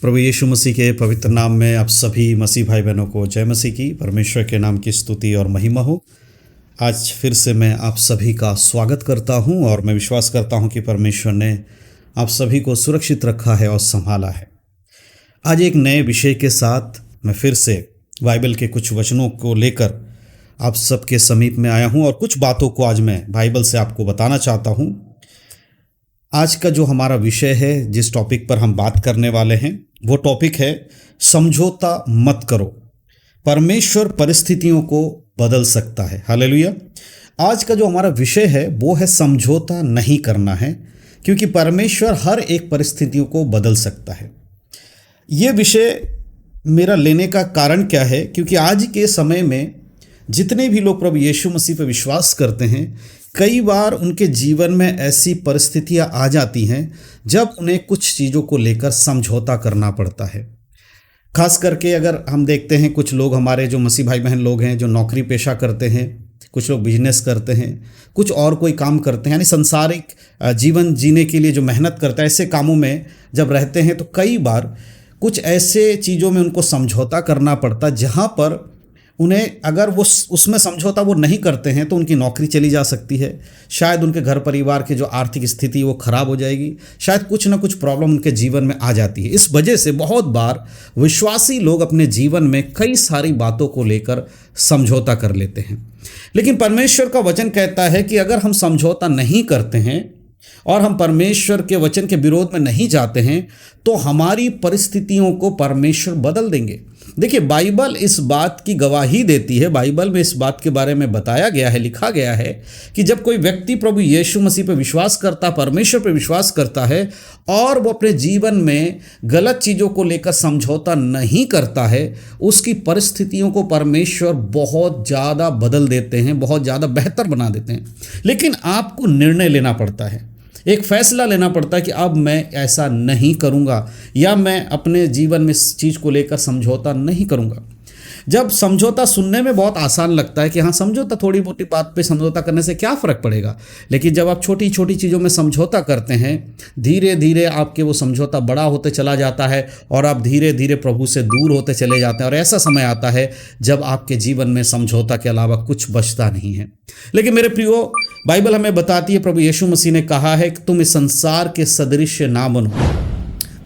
प्रभु यीशु मसीह के पवित्र नाम में आप सभी मसीह भाई बहनों को जय मसीह की। परमेश्वर के नाम की स्तुति और महिमा हो। आज फिर से मैं आप सभी का स्वागत करता हूं और मैं विश्वास करता हूं कि परमेश्वर ने आप सभी को सुरक्षित रखा है और संभाला है। आज एक नए विषय के साथ मैं फिर से बाइबल के कुछ वचनों को लेकर आप सबके समीप में आया हूं और कुछ बातों को आज मैं बाइबल से आपको बताना चाहता हूं। आज का जो हमारा विषय है, जिस टॉपिक पर हम बात करने वाले हैं, वो टॉपिक है समझौता मत करो, परमेश्वर परिस्थितियों को बदल सकता है। हालेलुया। आज का जो हमारा विषय है वो है समझौता नहीं करना है, क्योंकि परमेश्वर हर एक परिस्थितियों को बदल सकता है। ये विषय मेरा लेने का कारण क्या है? क्योंकि आज के समय में जितने भी लोग प्रभु यीशु मसीह पर विश्वास करते हैं, कई बार उनके जीवन में ऐसी परिस्थितियां आ जाती हैं जब उन्हें कुछ चीज़ों को लेकर समझौता करना पड़ता है। खास करके अगर हम देखते हैं, कुछ लोग हमारे जो मसीह भाई बहन लोग हैं जो नौकरी पेशा करते हैं, कुछ लोग बिजनेस करते हैं, कुछ और कोई काम करते हैं, यानी संसारिक जीवन जीने के लिए जो मेहनत करते हैं, ऐसे कामों में जब रहते हैं तो कई बार कुछ ऐसे चीज़ों में उनको समझौता करना पड़ता, जहाँ पर उन्हें अगर वो उसमें समझौता वो नहीं करते हैं तो उनकी नौकरी चली जा सकती है, शायद उनके घर परिवार की जो आर्थिक स्थिति वो खराब हो जाएगी, शायद कुछ ना कुछ प्रॉब्लम उनके जीवन में आ जाती है। इस वजह से बहुत बार विश्वासी लोग अपने जीवन में कई सारी बातों को लेकर समझौता कर लेते हैं। लेकिन परमेश्वर का वचन कहता है कि अगर हम समझौता नहीं करते हैं और हम परमेश्वर के वचन के विरोध में नहीं जाते हैं तो हमारी परिस्थितियों को परमेश्वर बदल देंगे। देखिए, बाइबल इस बात की गवाही देती है, बाइबल में इस बात के बारे में बताया गया है, लिखा गया है कि जब कोई व्यक्ति प्रभु यीशु मसीह पर विश्वास करता, परमेश्वर पर विश्वास करता है और वो अपने जीवन में गलत चीज़ों को लेकर समझौता नहीं करता है, उसकी परिस्थितियों को परमेश्वर बहुत ज़्यादा बदल देते हैं, बहुत ज़्यादा बेहतर बना देते हैं। लेकिन आपको निर्णय लेना पड़ता है, एक फैसला लेना पड़ता है कि अब मैं ऐसा नहीं करूँगा या मैं अपने जीवन में इस चीज़ को लेकर समझौता नहीं करूँगा। जब समझौता सुनने में बहुत आसान लगता है कि हाँ, समझौता, थोड़ी मोटी बात पे समझौता करने से क्या फ़र्क पड़ेगा, लेकिन जब आप छोटी छोटी चीज़ों में समझौता करते हैं, धीरे धीरे आपके वो समझौता बड़ा होते चला जाता है और आप धीरे धीरे प्रभु से दूर होते चले जाते हैं। और ऐसा समय आता है जब आपके जीवन में समझौता के अलावा कुछ बचता नहीं है। लेकिन मेरे प्रियो, बाइबल हमें बताती है, प्रभु यीशु मसीह ने कहा है कि तुम इस संसार के सदृश्य ना बनो,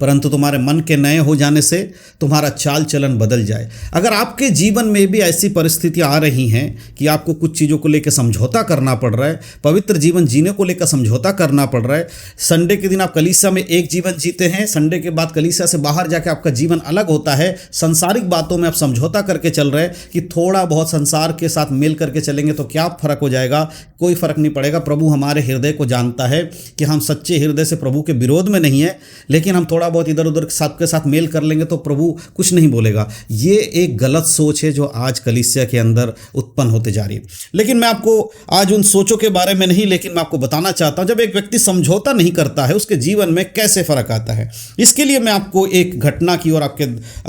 परंतु तुम्हारे मन के नए हो जाने से तुम्हारा चाल चलन बदल जाए। अगर आपके जीवन में भी ऐसी परिस्थितियां आ रही हैं कि आपको कुछ चीज़ों को लेकर समझौता करना पड़ रहा है, पवित्र जीवन जीने को लेकर समझौता करना पड़ रहा है, संडे के दिन आप कलीसिया में एक जीवन जीते हैं, संडे के बाद कलीसिया से बाहर जाकर आपका जीवन अलग होता है, संसारिक बातों में आप समझौता करके चल रहे हैं कि थोड़ा बहुत संसार के साथ मेल करके चलेंगे तो क्या फ़र्क हो जाएगा, कोई फ़र्क नहीं पड़ेगा। प्रभु हमारे हृदय को जानता है कि हम सच्चे हृदय से प्रभु के विरोध में नहीं है, लेकिन हम थोड़ा बहुत इधर उधर सबके साथ मेल कर लेंगे तो प्रभु कुछ नहीं बोलेगा। ये एक गलत सोच है जो आज कलीसिया के अंदर उत्पन्न होते जा रही है। लेकिन मैं आपको आज उन सोचों के बारे में नहीं, लेकिन मैं आपको बताना चाहता हूं, जब एक व्यक्ति समझौता नहीं करता है उसके जीवन में कैसे फर्क आता है। इसके लिए मैं आपको एक घटना की ओर आपके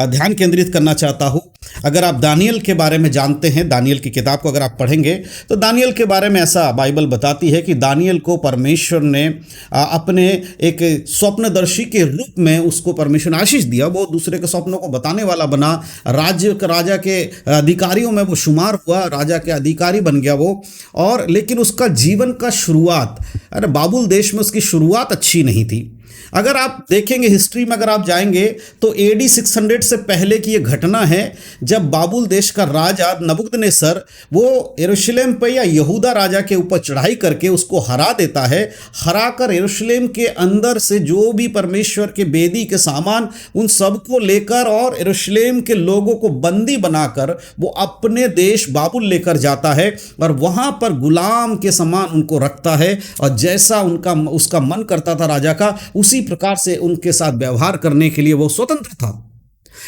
ध्यान केंद्रित करना चाहता हूं। अगर आप दानियल के बारे में जानते हैं, दानियल की किताब को अगर आप पढ़ेंगे तो दानियल के बारे में ऐसा बाइबल बताती है कि दानियल को परमेश्वर ने अपने एक स्वप्नदर्शी के रूप में उसको परमेश्वर ने आशीष दिया। वो दूसरे के स्वप्नों को बताने वाला बना, राजा के अधिकारियों में वो शुमार हुआ, राजा के अधिकारी बन गया वो। और लेकिन उसका जीवन का शुरुआत, अरे बाबुल देश में उसकी शुरुआत अच्छी नहीं थी। अगर आप देखेंगे हिस्ट्री में, अगर आप जाएंगे तो AD 600 से पहले की ये घटना है जब बाबुल देश का राजा नबूकदनेस्सर वो यरूशलेम पर या यहूदा राजा के ऊपर चढ़ाई करके उसको हरा देता है। हराकर यरूशलेम के अंदर से जो भी परमेश्वर के बेदी के सामान उन सबको लेकर और यरूशलेम के लोगों को बंदी बनाकर वो अपने देश बाबुल लेकर जाता है और वहाँ पर गुलाम के समान उनको रखता है। और जैसा उसका मन करता था राजा का, उसी प्रकार से उनके साथ व्यवहार करने के लिए वो स्वतंत्र था।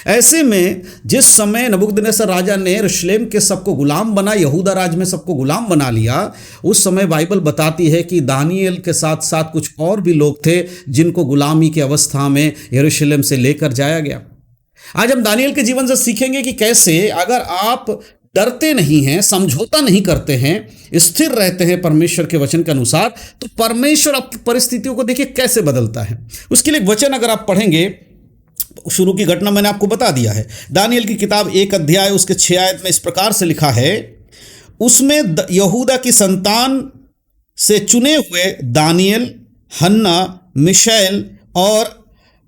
ऐसे में जिस समय नबूकदनेस्सर राजा ने यरूशलेम के सबको गुलाम बना, यहूदा राज में सबको गुलाम बना लिया, उस समय बाइबल बताती है कि दानियल के साथ साथ कुछ और भी लोग थे जिनको गुलामी की अवस्था में यरूशलेम से लेकर जाया गया। आज हम दानियल के जीवन से सीखेंगे कि कैसे अगर आप डरते नहीं हैं, समझौता नहीं करते हैं, स्थिर रहते हैं परमेश्वर के वचन के अनुसार, तो परमेश्वर आपकी परिस्थितियों को देखिए कैसे बदलता है। उसके लिए एक वचन अगर आप पढ़ेंगे शुरू की घटना मैंने आपको बता दिया है। दानियल की किताब 1 अध्याय उसके 6 आयत में इस प्रकार से लिखा है, उसमें यहूदा की संतान से चुने हुए दानियल, हन्ना, मिशाएल और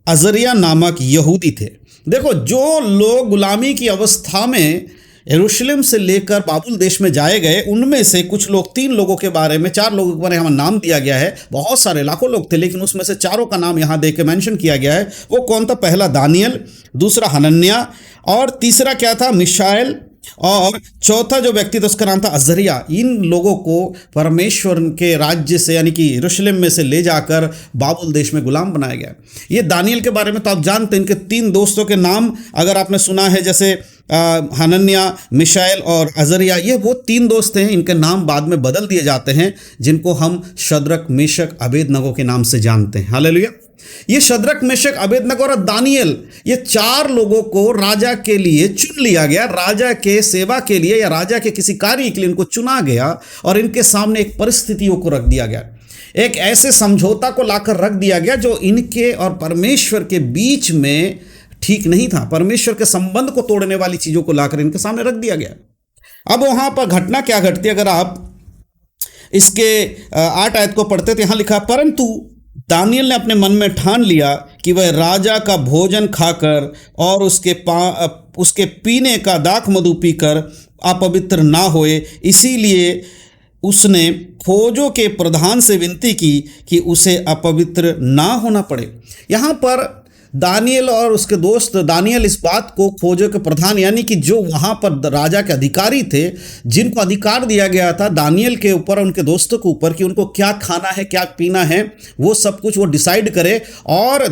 अजरिया नामक यहूदी थे। देखो, जो लोग गुलामी की अवस्था में यरूशलेम से लेकर बाबुल देश में जाए गए, उनमें से कुछ लोग, 3 लोगों के बारे में, 4 लोगों के बारे में हमें नाम दिया गया है। बहुत सारे लाखों लोग थे, लेकिन उसमें से 4 का नाम यहाँ देके मेंशन किया गया है। वो कौन था? पहला दानियल, दूसरा हनन्याह, और तीसरा क्या था? मिशाएल, और चौथा जो व्यक्ति था उसका नाम था अजरिया। इन लोगों को परमेश्वर के राज्य से यानी कि यरूशलेम में से ले जाकर बाबुल देश में गुलाम बनाया गया। ये दानियल के बारे में तो आप जानते हैं, इनके 3 दोस्तों के नाम अगर आपने सुना है, जैसे हनन्याह, मिशाएल और अजरिया, ये वो 3 दोस्त हैं। इनके नाम बाद में बदल दिए जाते हैं, जिनको हम शद्रक, मेशक, अबेदनगो के नाम से जानते हैं। हालेलुया। ये शद्रक, मेशक, अबेदनगो और दानियल, ये 4 लोगों को राजा के लिए चुन लिया गया, राजा के सेवा के लिए या राजा के किसी कार्य के लिए इनको चुना गया, और इनके सामने एक परिस्थितियों को रख दिया गया, एक ऐसे समझौता को लाकर रख दिया गया जो इनके और परमेश्वर के बीच में ठीक नहीं था। परमेश्वर के संबंध को तोड़ने वाली चीजों को लाकर इनके सामने रख दिया गया। अब वहां पर घटना क्या घटती है? अगर आप इसके 8 आयत को पढ़ते तो यहां लिखा, परंतु दानियल ने अपने मन में ठान लिया कि वह राजा का भोजन खाकर और उसके पीने का दाख मधु पीकर अपवित्र ना होए, इसीलिए उसने खोजों के प्रधान से विनती की कि उसे अपवित्र ना होना पड़े। यहाँ पर दानियल और उसके दोस्त, दानियल इस बात को खोजों के प्रधान यानी कि जो वहाँ पर राजा के अधिकारी थे, जिनको अधिकार दिया गया था दानियल के ऊपर, उनके दोस्तों के ऊपर, कि उनको क्या खाना है, क्या पीना है, वो सब कुछ वो डिसाइड करे, और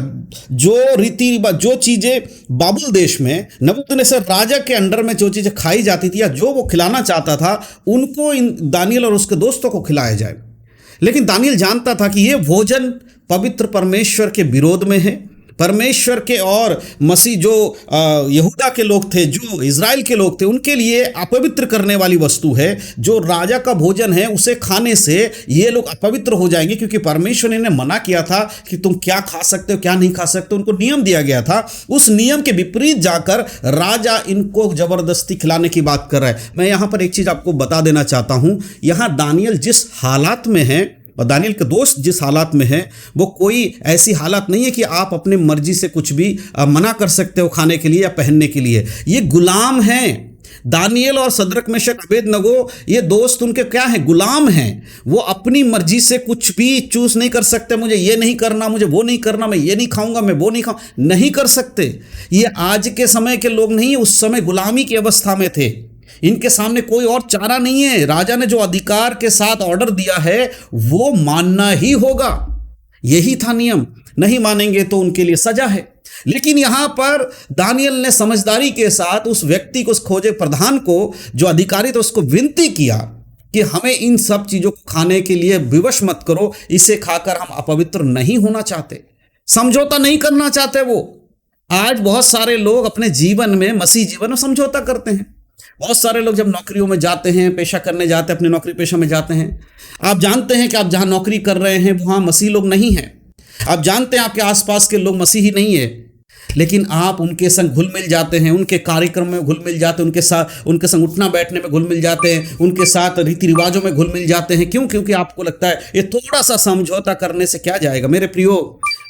जो रीति, जो चीज़ें बाबुल देश में नबूकदनेस्सर राजा के अंडर में जो चीज़ें खाई जाती थी या जो वो खिलाना चाहता था, उनको इन दानियल और उसके दोस्तों को खिलाया जाए। लेकिन दानियल जानता था कि ये भोजन पवित्र परमेश्वर के विरोध में है। परमेश्वर के और मसीह जो यहूदा के लोग थे, जो इज़राइल के लोग थे, उनके लिए अपवित्र करने वाली वस्तु है। जो राजा का भोजन है उसे खाने से ये लोग अपवित्र हो जाएंगे, क्योंकि परमेश्वर ने इन्हें मना किया था कि तुम क्या खा सकते हो, क्या नहीं खा सकते। उनको नियम दिया गया था, उस नियम के विपरीत जाकर राजा इनको जबरदस्ती खिलाने की बात कर रहा है। मैं यहाँ पर एक चीज़ आपको बता देना चाहता हूँ, यहाँ दानियल जिस हालात में है और दानियल के दोस्त जिस हालात में हैं, वो कोई ऐसी हालात नहीं है कि आप अपनी मर्जी से कुछ भी मना कर सकते हो खाने के लिए या पहनने के लिए। ये गुलाम हैं। दानियल और शद्रक, मेशक, अबेदनगो, ये दोस्त उनके क्या हैं? गुलाम हैं। वो अपनी मर्जी से कुछ भी चूज नहीं कर सकते, मुझे ये नहीं करना, मुझे वो नहीं करना, मैं ये नहीं खाऊंगा, मैं वो नहीं खाऊं, नहीं कर सकते। ये आज के समय के लोग नहीं, उस समय गुलामी की अवस्था में थे। इनके सामने कोई और चारा नहीं है। राजा ने जो अधिकार के साथ ऑर्डर दिया है वो मानना ही होगा, यही था नियम। नहीं मानेंगे तो उनके लिए सजा है। लेकिन यहां पर दानियल ने समझदारी के साथ उस व्यक्ति को, उस खोजे प्रधान को, जो अधिकारी था, उसको विनती किया कि हमें इन सब चीजों को खाने के लिए विवश मत करो, इसे खाकर हम अपवित्र नहीं होना चाहते, समझौता नहीं करना चाहते। वो आज बहुत सारे लोग अपने जीवन में, मसीह जीवन में समझौता करते हैं। बहुत सारे लोग जब नौकरियों में जाते हैं, पेशा करने जाते हैं, अपने नौकरी पेशा में जाते हैं, आप जानते हैं कि आप जहां नौकरी कर रहे हैं वहां मसीह लोग नहीं हैं। आप जानते हैं आपके आसपास के लोग मसीही नहीं है, लेकिन आप उनके संग घुल मिल जाते हैं, उनके कार्यक्रम में घुल मिल जाते हैं, उनके संग उठना बैठने में घुल मिल जाते हैं, उनके साथ रीति रिवाजों में घुल मिल जाते हैं। क्यों? क्योंकि आपको लगता है ये थोड़ा सा समझौता करने से क्या जाएगा। मेरे प्रियो,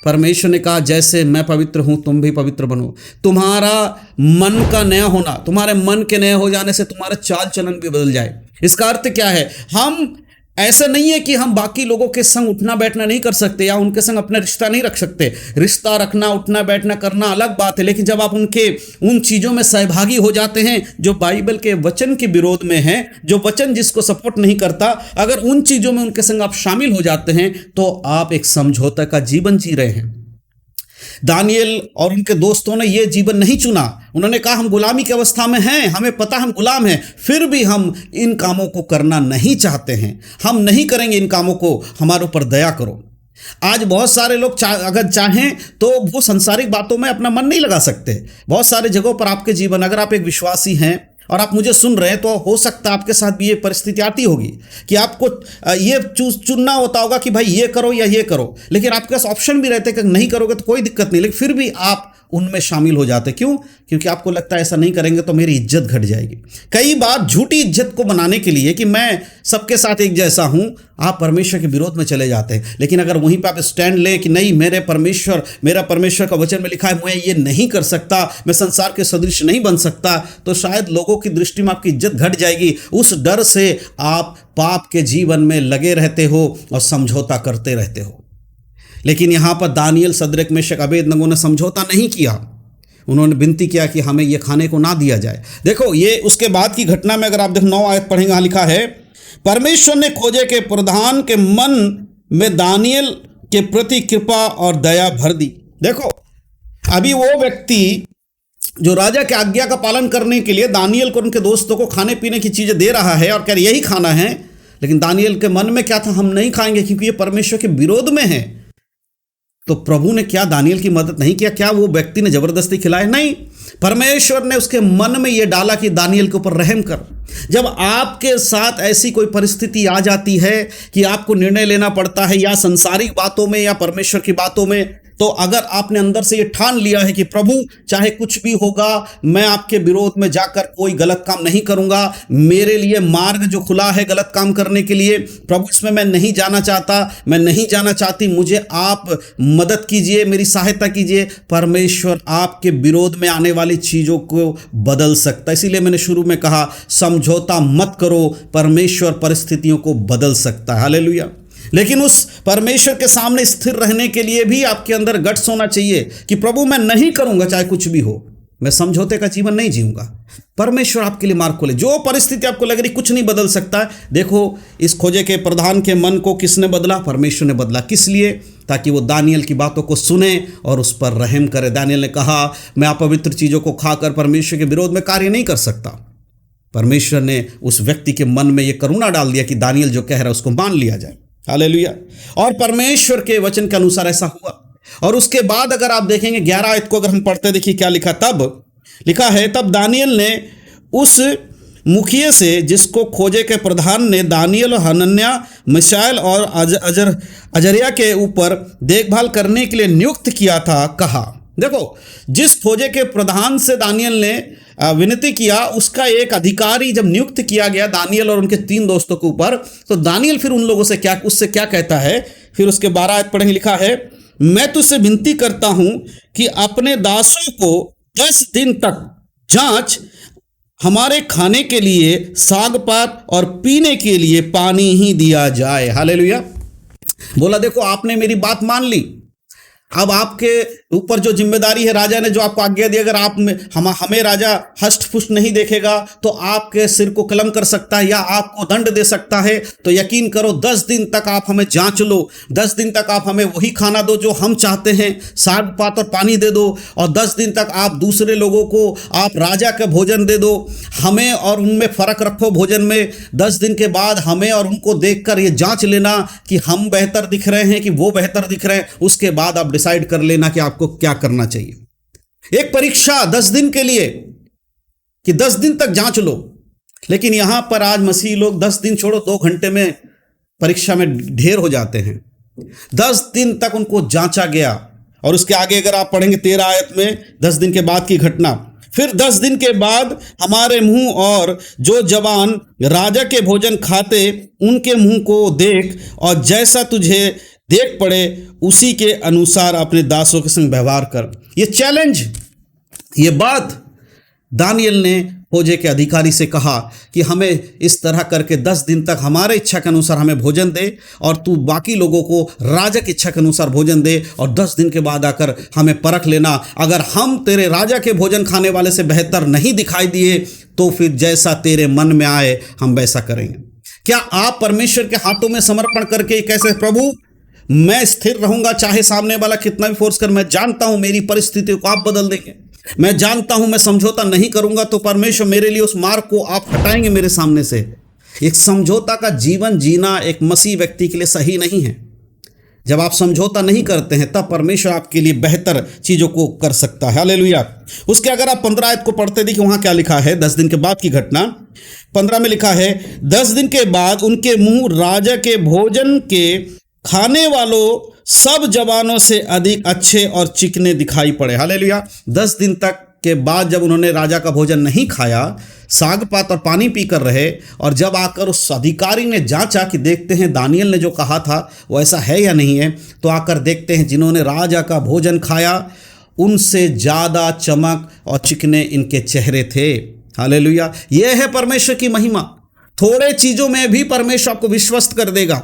परमेश्वर ने कहा जैसे मैं पवित्र हूं तुम भी पवित्र बनो। तुम्हारा मन का नया होना, तुम्हारे मन के नए हो जाने से तुम्हारा चाल चलन भी बदल जाए। इसका अर्थ क्या है? हम ऐसा नहीं है कि हम बाकी लोगों के संग उठना बैठना नहीं कर सकते या उनके संग अपना रिश्ता नहीं रख सकते। रिश्ता रखना, उठना बैठना करना अलग बात है, लेकिन जब आप उन चीज़ों में सहभागी हो जाते हैं जो बाइबल के वचन के विरोध में हैं, जो वचन जिसको सपोर्ट नहीं करता, अगर उन चीज़ों में उनके संग आप शामिल हो जाते हैं तो आप एक समझौता का जीवन जी रहे हैं। दानियल और उनके दोस्तों ने यह जीवन नहीं चुना। उन्होंने कहा हम गुलामी की अवस्था में हैं, हमें पता हम गुलाम हैं, फिर भी हम इन कामों को करना नहीं चाहते हैं, हम नहीं करेंगे इन कामों को, हमारे ऊपर दया करो। आज बहुत सारे लोग अगर चाहें तो वो संसारिक बातों में अपना मन नहीं लगा सकते। बहुत सारे जगहों पर आपके जीवन, अगर आप एक विश्वासी हैं और आप मुझे सुन रहे हैं, तो हो सकता है आपके साथ भी ये परिस्थिति आती होगी कि आपको ये चुनना होता होगा कि भाई ये करो या ये करो, लेकिन आपके पास ऑप्शन भी रहते हैं कि नहीं करोगे तो कोई दिक्कत नहीं, लेकिन फिर भी आप उनमें शामिल हो जाते। क्यों? क्योंकि आपको लगता है ऐसा नहीं करेंगे तो मेरी इज्जत घट जाएगी। कई बार झूठी इज्जत को बनाने के लिए कि मैं सबके साथ एक जैसा हूं, आप परमेश्वर के विरोध में चले जाते हैं। लेकिन अगर वहीं पर आप स्टैंड लें कि नहीं, मेरा परमेश्वर का वचन में लिखा है मैं ये नहीं कर सकता, मैं संसार के सदृश नहीं बन सकता, तो शायद लोगों की दृष्टि में आपकी इज्जत घट जाएगी। उस डर से आप पाप के जीवन में लगे रहते हो और समझौता करते रहते हो। लेकिन यहां पर दानियल, सद्रक, मेशक, अबेदनगो ने समझौता नहीं किया। उन्होंने विनती किया कि हमें यह खाने को ना दिया जाए। देखो, ये उसके बाद की घटना में अगर आप देखो 9 आयत पढ़ेंगे, लिखा है, परमेश्वर ने खोजे के प्रधान के मन में दानियल के प्रति कृपा और दया भर दी। देखो, अभी वो व्यक्ति जो राजा की आज्ञा का पालन करने के लिए दानियल को, उनके दोस्तों को खाने पीने की चीजें दे रहा है और कह रहे यही खाना है, लेकिन दानियल के मन में क्या था? हम नहीं खाएंगे क्योंकि ये परमेश्वर के विरोध में है। तो प्रभु ने क्या दानियल की मदद नहीं किया? क्या वो व्यक्ति ने जबरदस्ती खिलाया? नहीं, परमेश्वर ने उसके मन में यह डाला कि दानियल के ऊपर रहम कर। जब आपके साथ ऐसी कोई परिस्थिति आ जाती है कि आपको निर्णय लेना पड़ता है, या संसारिक बातों में या परमेश्वर की बातों में, तो अगर आपने अंदर से ये ठान लिया है कि प्रभु चाहे कुछ भी होगा, मैं आपके विरोध में जाकर कोई गलत काम नहीं करूंगा, मेरे लिए मार्ग जो खुला है गलत काम करने के लिए, प्रभु इसमें मैं नहीं जाना चाहता, मैं नहीं जाना चाहती, मुझे आप मदद कीजिए, मेरी सहायता कीजिए, परमेश्वर आपके विरोध में आने वाली चीजों को बदल सकता है। इसीलिए मैंने शुरू में कहा, समझौता मत करो, परमेश्वर परिस्थितियों को बदल सकता है। हालेलुया। लेकिन उस परमेश्वर के सामने स्थिर रहने के लिए भी आपके अंदर गट्स होना चाहिए कि प्रभु मैं नहीं करूंगा चाहे कुछ भी हो, मैं समझौते का जीवन नहीं जीऊंगा। परमेश्वर आपके लिए मार्ग खोले। जो परिस्थिति आपको लग रही कुछ नहीं बदल सकता है, देखो, इस खोजे के प्रधान के मन को किसने बदला? परमेश्वर ने बदला। किस लिए? ताकि वो दानियल की बातों को सुने और उस पर रहम करे। दानियल ने कहा, मैं अपवित्र चीजों को खाकर परमेश्वर के विरोध में कार्य नहीं कर सकता। परमेश्वर ने उस व्यक्ति के मन में यह करुणा डाल दिया कि दानियल जो कह रहा है उसको मान लिया जाए। हालेलुया। और परमेश्वर के वचन के अनुसार ऐसा हुआ। और उसके बाद अगर आप देखेंगे 11 आयत को अगर हम पढ़ते, देखिए क्या लिखा। तब लिखा है, तब दानियल ने उस मुखिए से, जिसको खोजे के प्रधान ने दानियल, हनन्याह, मिशाएल और अजर्या के ऊपर देखभाल करने के लिए नियुक्त किया था, कहा। देखो, जिस खोजे के प्रधान से दानियल ने विनती किया, उसका एक अधिकारी जब नियुक्त किया गया दानियल और उनके 3 दोस्तों के ऊपर, तो दानियल फिर उन लोगों से उससे क्या कहता है? फिर उसके 12 आयत पढ़ेंगे, लिखा है, मैं तुझसे विनती करता हूं कि अपने दासों को 10 दिन तक जांच, हमारे खाने के लिए साग पात और पीने के लिए पानी ही दिया जाए। हालेलुया। बोला, देखो आपने मेरी बात मान ली, अब आपके ऊपर जो जिम्मेदारी है, राजा ने जो आपको आज्ञा दी, अगर आप हमें राजा हष्ट पुष्ट नहीं देखेगा तो आपके सिर को कलम कर सकता है या आपको दंड दे सकता है। तो यकीन करो 10 दिन तक आप हमें जांच लो, 10 दिन तक आप हमें वही खाना दो जो हम चाहते हैं, साग पात और पानी दे दो, और 10 दिन तक आप दूसरे लोगों को आप राजा का भोजन दे दो, हमें और उनमें फर्क रखो भोजन में। 10 दिन के बाद हमें और उनको देखकर ये जांच लेना कि हम बेहतर दिख रहे हैं कि वो बेहतर दिख रहे हैं, उसके बाद आप डिसाइड कर लेना कि आपको क्या करना चाहिए। एक परीक्षा 10 दिन के लिए कि 10 दिन तक जांच लो। लेकिन यहां पर आज मसीही लोग 10 दिन छोड़ो, 2 घंटे में परीक्षा में ढेर हो जाते हैं। 10 दिन तक उनको जांचा गया। और उसके आगे अगर आप पढ़ेंगे 13 आयत में 10 दिन के बाद की घटना, फिर 10 दिन के बाद हमारे मुंह और जो जवान राजा के भोजन खाते उनके मुंह को देख, और जैसा तुझे देख पड़े उसी के अनुसार अपने दासों के संग व्यवहार कर। ये चैलेंज, ये बात दानियल ने खोजे के अधिकारी से कहा कि हमें इस तरह करके 10 दिन तक हमारे इच्छा के अनुसार हमें भोजन दे, और तू बाकी लोगों को राजा की इच्छा के अनुसार भोजन दे, और 10 दिन के बाद आकर हमें परख लेना। अगर हम तेरे राजा के भोजन खाने वाले से बेहतर नहीं दिखाई दिए तो फिर जैसा तेरे मन में आए हम वैसा करेंगे। क्या आप परमेश्वर के हाथों में समर्पण करके कैसे, प्रभु मैं स्थिर रहूंगा चाहे सामने वाला कितना भी फोर्स कर, मैं जानता हूं मेरी परिस्थितियों को आप बदल देंगे, मैं जानता हूं मैं समझौता नहीं करूंगा तो परमेश्वर मेरे लिए उस मार्ग को आप हटाएंगे मेरे सामने से। एक समझौता का जीवन जीना एक मसीह व्यक्ति के लिए सही नहीं है। जब आप समझौता नहीं करते हैं तब परमेश्वर आपके लिए बेहतर चीजों को कर सकता है। हालेलुया। उसके अगर आप 15 आयत को पढ़ते देखिए, वहां क्या लिखा है, 10 दिन के बाद की घटना। 15 में लिखा है, 10 दिन के बाद उनके मुंह राजा के भोजन के खाने वालों सब जवानों से अधिक अच्छे और चिकने दिखाई पड़े। हालेलुया। 10 दिन तक के बाद जब उन्होंने राजा का भोजन नहीं खाया, साग पात और पानी पीकर रहे, और जब आकर उस अधिकारी ने जांचा कि देखते हैं दानियल ने जो कहा था वो ऐसा है या नहीं है, तो आकर देखते हैं जिन्होंने राजा का भोजन खाया उनसे ज़्यादा चमक और चिकने इनके चेहरे थे। हालेलुया। यह है परमेश्वर की महिमा। थोड़े चीज़ों में भी परमेश्वर आपको विश्वस्त कर देगा।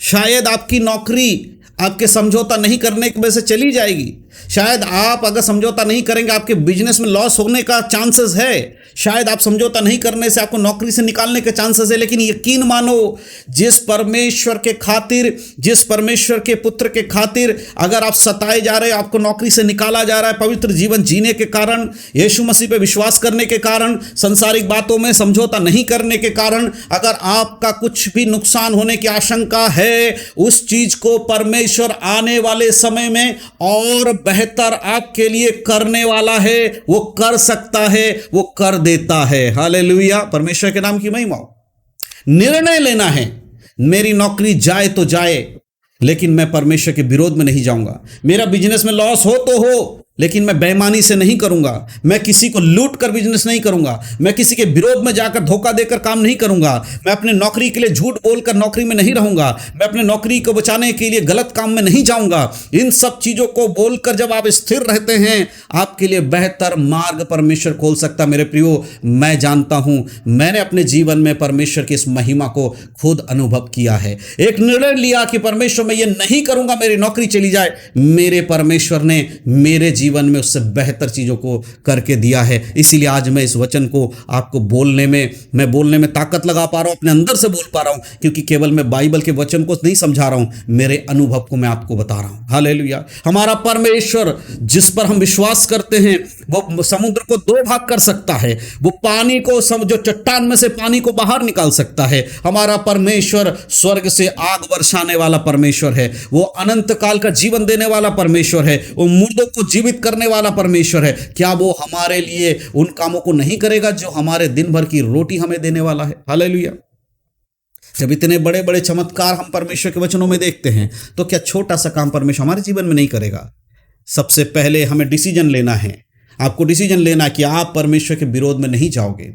शायद आपकी नौकरी आपके समझौता नहीं करने की वजह से चली जाएगी। शायद आप अगर समझौता नहीं करेंगे आपके बिजनेस में लॉस होने का चांसेस है। शायद आप समझौता नहीं करने से आपको नौकरी से निकालने के चांसेस है। लेकिन यकीन मानो, जिस परमेश्वर के खातिर, जिस परमेश्वर के पुत्र के खातिर अगर आप सताए जा रहे हैं, आपको नौकरी से निकाला जा रहा है, पवित्र जीवन जीने के कारण, यीशु मसीह पे विश्वास करने के कारण, संसारिक बातों में समझौता नहीं करने के कारण अगर आपका कुछ भी नुकसान होने की आशंका है, उस चीज को परमेश्वर आने वाले समय में और बेहतर आपके लिए करने वाला है। वो कर सकता है, वो कर देता है। हालेलुया। परमेश्वर के नाम की महिमा हो। निर्णय लेना है, मेरी नौकरी जाए तो जाए, लेकिन मैं परमेश्वर के विरोध में नहीं जाऊंगा। मेरा बिजनेस में लॉस हो तो हो, लेकिन मैं बेईमानी से नहीं करूंगा। मैं किसी को लूट कर बिजनेस नहीं करूंगा। मैं किसी के विरोध में जाकर धोखा देकर काम नहीं करूंगा। मैं अपने नौकरी के लिए झूठ बोलकर नौकरी में नहीं रहूंगा। मैं अपने नौकरी को बचाने के लिए गलत काम में नहीं जाऊंगा। इन सब चीजों को बोलकर जब आप स्थिर रहते हैं, आपके लिए बेहतर मार्ग परमेश्वर खोल सकता। मेरे प्रियो, मैं जानता हूं, मैंने अपने जीवन में परमेश्वर की इस महिमा को खुद अनुभव किया है। एक निर्णय लिया कि परमेश्वर मैं ये नहीं करूंगा मेरी नौकरी चली जाए, मेरे परमेश्वर ने मेरे जीवन में उससे बेहतर चीजों को करके दिया है। इसीलिए आज मैं इस वचन को आपको बोलने में ताकत लगा पा रहा हूं, अपने अंदर से बोल पा रहा हूं, क्योंकि केवल मैं बाइबल के वचन को नहीं समझा रहा हूं, मेरे अनुभव को मैं आपको बता रहा हूं। हालेलुया। हमारा परमेश्वर जिस पर हम विश्वास करते हैं, वो समुद्र को 2 भाग कर सकता है। वो पानी को, जो चट्टान में से पानी को बाहर निकाल सकता है। हमारा परमेश्वर स्वर्ग से आग बरसाने वाला परमेश्वर है। वो अनंत काल का जीवन देने वाला परमेश्वर है। वो मुर्दों को जीवित करने वाला परमेश्वर है। क्या वो हमारे लिए उन कामों को नहीं करेगा जो हमारे दिन भर की रोटी हमें देने वाला है? हालेलुया। जब इतने बड़े बड़े चमत्कार हम परमेश्वर के वचनों में देखते हैं, तो क्या छोटा सा काम परमेश्वर हमारे जीवन में नहीं करेगा? सबसे पहले हमें डिसीजन लेना है। आपको डिसीजन लेना कि आप परमेश्वर के विरोध में नहीं जाओगे,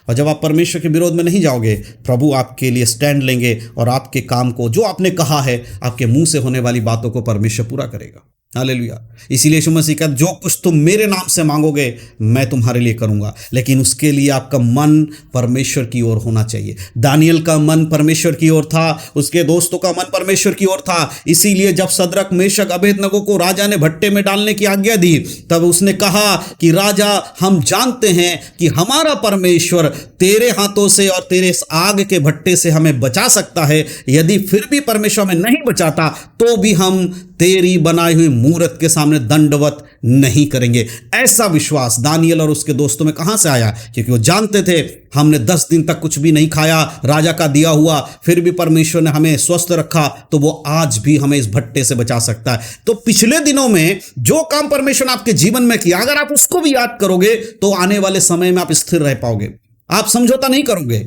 और जब आप परमेश्वर के विरोध में नहीं जाओगे, प्रभु आपके लिए स्टैंड लेंगे और आपके काम को, जो आपने कहा है, आपके मुंह से होने वाली बातों को परमेश्वर पूरा करेगा। हालेलुया। इसीलिए यीशु मसीह कहता, जो कुछ तुम मेरे नाम से मांगोगे मैं तुम्हारे लिए करूंगा, लेकिन उसके लिए आपका मन परमेश्वर की ओर होना चाहिए। दानियल का मन परमेश्वर की ओर था, उसके दोस्तों का मन परमेश्वर की ओर था। इसीलिए जब सद्रक, मेशक, अबेदनगो को राजा ने भट्टे में डालने की आज्ञा दी, तब उसने कहा कि राजा, हम जानते हैं कि हमारा परमेश्वर तेरे हाथों से और तेरे इस आग के भट्टे से हमें बचा सकता है। यदि फिर भी परमेश्वर हमें नहीं बचाता, तो भी हम तेरी बनाई हुई मूरत के सामने दंडवत नहीं करेंगे। ऐसा विश्वास दानियल और उसके दोस्तों में कहां से आया? क्योंकि वो जानते थे, हमने 10 दिन तक कुछ भी नहीं खाया, राजा का दिया हुआ, फिर भी परमेश्वर ने हमें स्वस्थ रखा, तो वो आज भी हमें इस भट्टे से बचा सकता है। तो पिछले दिनों में जो काम परमेश्वर ने आपके जीवन में किया, अगर आप उसको भी याद करोगे, तो आने वाले समय में आप स्थिर रह पाओगे। आप समझौता नहीं करोगे।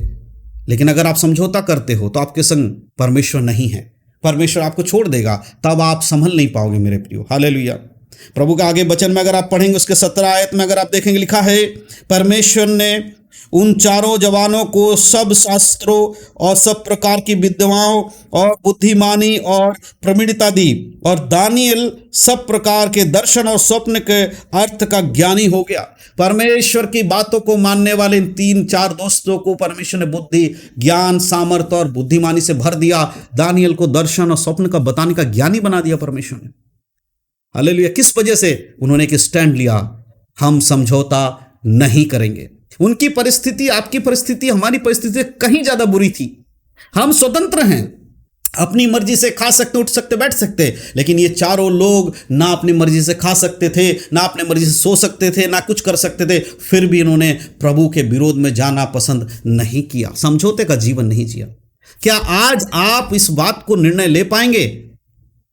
लेकिन अगर आप समझौता करते हो, तो आपके संग परमेश्वर नहीं है। परमेश्वर आपको छोड़ देगा, तब आप संभल नहीं पाओगे मेरे प्रियो। हालेलुया। प्रभु का आगे वचन में अगर आप पढ़ेंगे, उसके 17 आयत में अगर आप देखेंगे, लिखा है, परमेश्वर ने उन चारों जवानों को सब शास्त्रों और सब प्रकार की विद्याओं और बुद्धिमानी और प्रवीणता दी, और दानियल सब प्रकार के दर्शन और स्वप्न के अर्थ का ज्ञानी हो गया। परमेश्वर की बातों को मानने वाले इन 3-4 दोस्तों को परमेश्वर ने बुद्धि, ज्ञान, सामर्थ्य और बुद्धिमानी से भर दिया। दानियल को दर्शन और स्वप्न का बताने का ज्ञानी बना दिया परमेश्वर ने। हालेलुया। किस वजह से? उन्होंने एक स्टैंड लिया, हम समझौता नहीं करेंगे। उनकी परिस्थिति, आपकी परिस्थिति, हमारी परिस्थिति कहीं ज्यादा बुरी थी। हम स्वतंत्र हैं, अपनी मर्जी से खा सकते, उठ सकते, बैठ सकते, लेकिन ये चारों लोग ना अपनी मर्जी से खा सकते थे, ना अपनी मर्जी से सो सकते थे, ना कुछ कर सकते थे। फिर भी इन्होंने प्रभु के विरोध में जाना पसंद नहीं किया, समझौते का जीवन नहीं जिया। क्या आज आप इस बात को निर्णय ले पाएंगे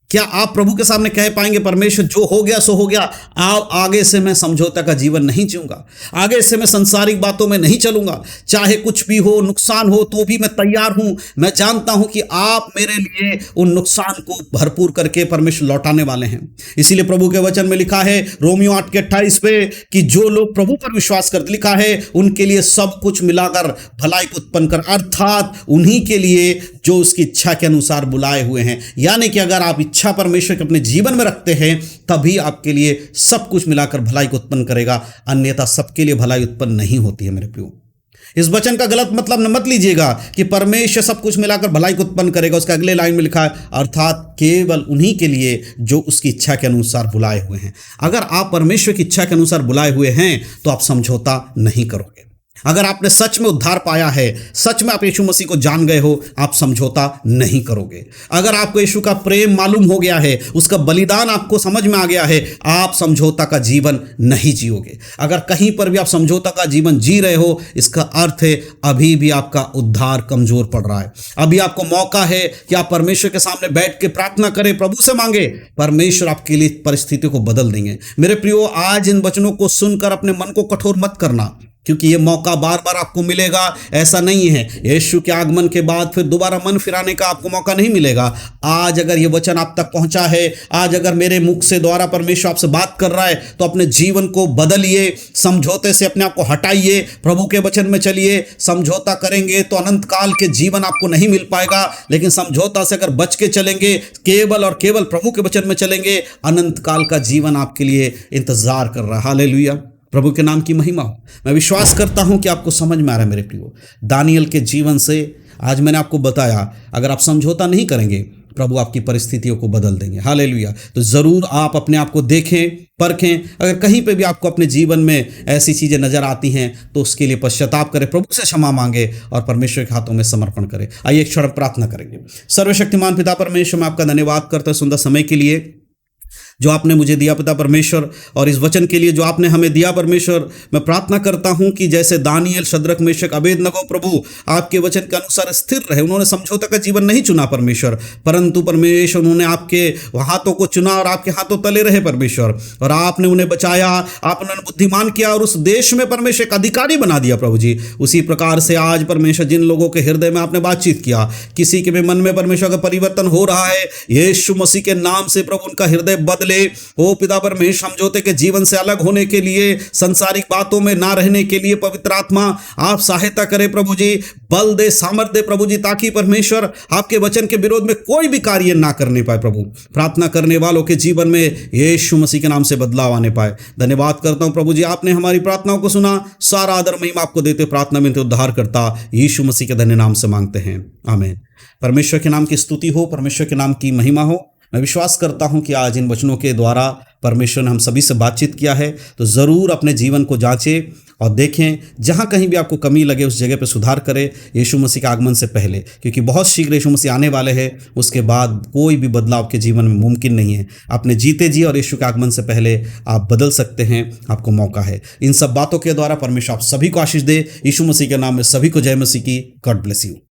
क्या आप प्रभु के सामने कह पाएंगे, परमेश्वर जो हो गया सो हो गया, आगे से मैं समझौता का जीवन नहीं जीऊंगा, आगे से मैं संसारिक बातों में नहीं चलूंगा, चाहे कुछ भी हो, नुकसान हो तो भी मैं तैयार हूं। मैं जानता हूं कि आप मेरे लिए उन नुकसान को भरपूर करके परमेश्वर लौटाने वाले हैं। इसीलिए प्रभु के वचन में लिखा है रोमियो 8:28 पे कि जो लोग प्रभु पर विश्वास करते, लिखा है उनके लिए सब कुछ मिलाकर भलाई को उत्पन्न कर, अर्थात उन्हीं के लिए जो उसकी इच्छा के अनुसार बुलाए हुए हैं। यानी कि अगर आप इच्छा परमेश्वर के अपने जीवन में रखते हैं तभी आपके लिए सब कुछ मिलाकर भलाई को उत्पन्न करेगा, अन्यथा सबके लिए भलाई उत्पन्न नहीं होती है मेरे प्रियो। इस वचन का गलत मतलब न मत लीजिएगा कि परमेश्वर सब कुछ मिलाकर भलाई को उत्पन्न करेगा। उसका अगले लाइन में लिखा है अर्थात केवल उन्हीं के लिए जो उसकी इच्छा के अनुसार बुलाए हुए हैं। अगर आप परमेश्वर की इच्छा के अनुसार बुलाए हुए हैं तो आप समझौता नहीं करोगे। अगर आपने सच में उद्धार पाया है, सच में आप यीशु मसीह को जान गए हो, आप समझौता नहीं करोगे। अगर आपको यीशु का प्रेम मालूम हो गया है, उसका बलिदान आपको समझ में आ गया है, आप समझौता का जीवन नहीं जियोगे। अगर कहीं पर भी आप समझौता का जीवन जी रहे हो, इसका अर्थ है अभी भी आपका उद्धार कमजोर पड़ रहा है। अभी आपको मौका है कि आप परमेश्वर के सामने बैठ के प्रार्थना करें, प्रभु से मांगे, परमेश्वर आपके लिए परिस्थितियों को बदल देंगे। मेरे प्रियो, आज इन वचनों को सुनकर अपने मन को कठोर मत करना, क्योंकि ये मौका बार बार आपको मिलेगा ऐसा नहीं है। यीशु के आगमन के बाद फिर दोबारा मन फिराने का आपको मौका नहीं मिलेगा। आज अगर ये वचन आप तक पहुंचा है, आज अगर मेरे मुख से द्वारा परमेश्वर आपसे बात कर रहा है, तो अपने जीवन को बदलिए, समझौते से अपने आप को हटाइए, प्रभु के वचन में चलिए। समझौता करेंगे तो अनंत काल के जीवन आपको नहीं मिल पाएगा, लेकिन समझौता से अगर बच के चलेंगे, केवल और केवल प्रभु के वचन में चलेंगे, अनंत काल का जीवन आपके लिए इंतजार कर रहा है। हालेलुया, प्रभु के नाम की महिमा हो। मैं विश्वास करता हूं कि आपको समझ में आ रहा है मेरे प्रियो। दानियल के जीवन से आज मैंने आपको बताया, अगर आप समझौता नहीं करेंगे, प्रभु आपकी परिस्थितियों को बदल देंगे। हालेलुया। तो ज़रूर आप अपने आप को देखें, परखें। अगर कहीं पे भी आपको अपने जीवन में ऐसी चीज़ें नज़र आती हैं तो उसके लिए पश्चाताप करें, प्रभु से क्षमा मांगे और परमेश्वर के हाथों में समर्पण करें। आइए एक क्षण प्रार्थना करेंगे। सर्वशक्तिमान पिता परमेश्वर, मैं आपका धन्यवाद करता हूं सुंदर समय के लिए जो आपने मुझे दिया पिता परमेश्वर, और इस वचन के लिए जो आपने हमें दिया परमेश्वर। मैं प्रार्थना करता हूं कि जैसे दानियल, शद्रक, मेशक, अबेदनगो प्रभु आपके वचन के अनुसार स्थिर रहे, उन्होंने समझौता का जीवन नहीं चुना परमेश्वर, परंतु परमेश्वर उन्होंने आपके हाथों को चुना और आपके हाथों तले रहे परमेश्वर, और आपने उन्हें बचाया, आपने उन्हें बुद्धिमान किया और उस देश में परमेश्वर एक अधिकारी बना दिया प्रभु जी। उसी प्रकार से आज परमेश्वर जिन लोगों के हृदय में आपने बातचीत किया, किसी के भी मन में परमेश्वर का परिवर्तन हो रहा है, यीशु मसीह के नाम से प्रभु उनका हृदय बदले। ओ पिता परमेश्वर, समझौते के जीवन से अलग होने के लिए, संसारिक बातों में ना रहने के लिए पवित्र आत्मा आप सहायता करें प्रभु जी, बल दे, सामर्थ दे प्रभु जी, ताकि परमेश्वर आपके वचन के विरोध में कोई भी कार्य ना करने पाए प्रभु। प्रार्थना करने वालों के जीवन में यीशु मसीह के नाम से बदलाव आने पाए। धन्यवाद करता हूं प्रभु जी, आपने हमारी प्रार्थनाओं को सुना। सारा आदर महिमा आपको देते, प्रार्थना में उद्धार करता यीशु मसीह के धन्य नाम से मांगते हैं, आमीन। परमेश्वर के नाम की स्तुति हो, परमेश्वर के नाम की महिमा हो। मैं विश्वास करता हूं कि आज इन वचनों के द्वारा परमेश्वर ने हम सभी से बातचीत किया है। तो ज़रूर अपने जीवन को जांचें और देखें, जहां कहीं भी आपको कमी लगे उस जगह पर सुधार करें यीशु मसीह के आगमन से पहले, क्योंकि बहुत शीघ्र यीशु मसीह आने वाले हैं। उसके बाद कोई भी बदलाव आपके जीवन में मुमकिन नहीं है। अपने जीते जी और यीशु के आगमन से पहले आप बदल सकते हैं, आपको मौका है। इन सब बातों के द्वारा परमेश्वर आप सभी को आशीष दे। यीशु मसीह के नाम में सभी को जय मसीह की। God bless you.